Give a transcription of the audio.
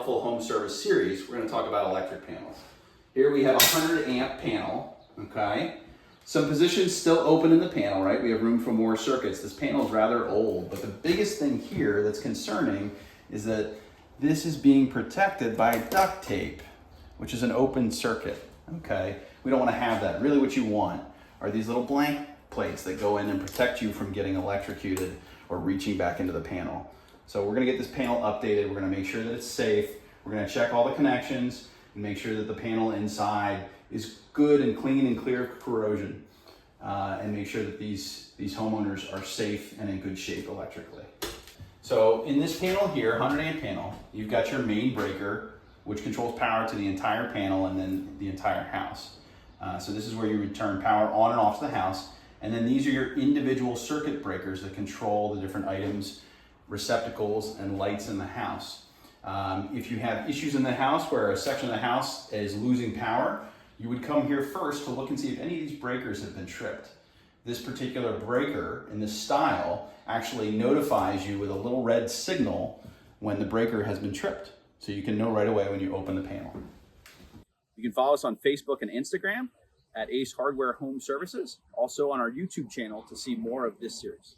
Helpful Home Service series, we're going to talk about electric panels. Here we have a 100 amp panel, okay? Some positions still open in the panel, right? We have room for more circuits. This panel is rather old, but the biggest thing here that's concerning is that this is being protected by duct tape, which is an open circuit, okay? We don't want to have that. Really what you want are these little blank plates that go in and protect you from getting electrocuted or reaching back into the panel. So we're going to get this panel updated. We're going to make sure that it's safe. We're going to check all the connections and make sure that the panel inside is good and clean and clear of corrosion, and make sure that these homeowners are safe and in good shape electrically. So in this panel here, 100 amp panel, you've got your main breaker, which controls power to the entire panel and then the entire house. So this is where you return power on and off to the house. And then these are your individual circuit breakers that control the different items, receptacles, and lights in the house. If you have issues in the house where a section of the house is losing power, you would come here first to look and see if any of these breakers have been tripped. This particular breaker in this style actually notifies you with a little red signal when the breaker has been tripped. So you can know right away when you open the panel. You can follow us on Facebook and Instagram at Ace Hardware Home Services, also on our YouTube channel to see more of this series.